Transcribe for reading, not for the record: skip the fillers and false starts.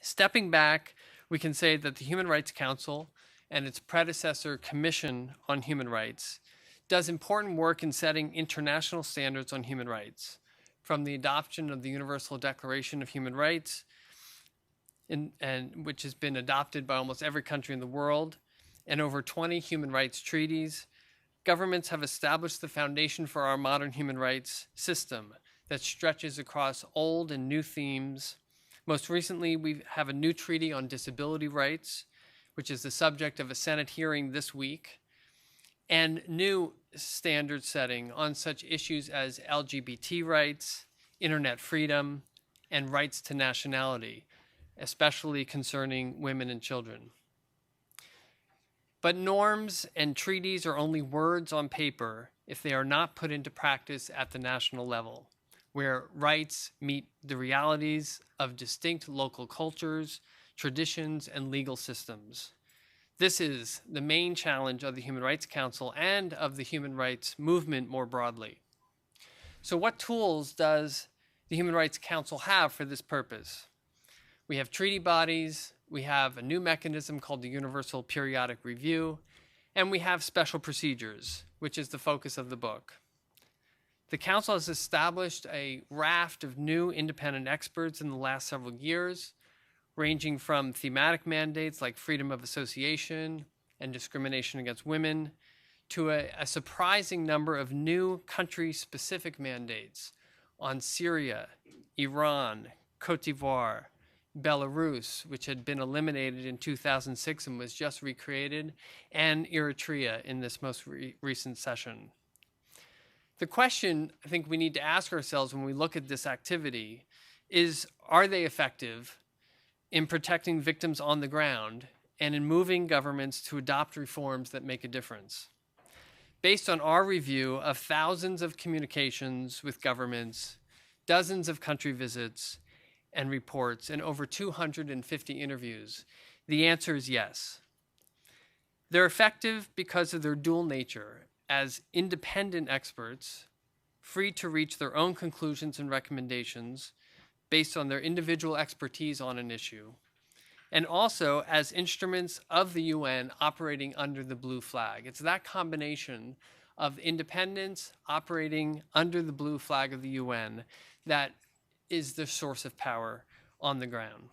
Stepping back, we can say that the Human Rights Council and its predecessor Commission on Human Rights does important work in setting international standards on human rights, from the adoption of the Universal Declaration of Human Rights, and which has been adopted by almost every country in the world, and over 20 human rights treaties. Governments have established the foundation for our modern human rights system that stretches across old and new themes. Most recently, we have a new treaty on disability rights, which is the subject of a Senate hearing this week, and new standard setting on such issues as LGBT rights, internet freedom, and rights to nationality, especially concerning women and children. But norms and treaties are only words on paper if they are not put into practice at the national level, where rights meet the realities of distinct local cultures, traditions, and legal systems. This is the main challenge of the Human Rights Council and of the human rights movement more broadly. So what tools does the Human Rights Council have for this purpose? We have treaty bodies, we have a new mechanism called the Universal Periodic Review, and we have special procedures, which is the focus of the book. The Council has established a raft of new independent experts in the last several years, ranging from thematic mandates like freedom of association and discrimination against women, to a surprising number of new country-specific mandates on Syria, Iran, Cote d'Ivoire, Belarus, which had been eliminated in 2006 and was just recreated, and Eritrea in this most recent session. The question I think we need to ask ourselves when we look at this activity is, are they effective in protecting victims on the ground and in moving governments to adopt reforms that make a difference? Based on our review of thousands of communications with governments, dozens of country visits and reports, and over 250 interviews, the answer is yes. They're effective because of their dual nature as independent experts, free to reach their own conclusions and recommendations based on their individual expertise on an issue, and also as instruments of the UN operating under the blue flag. It's that combination of independence operating under the blue flag of the UN that is the source of power on the ground.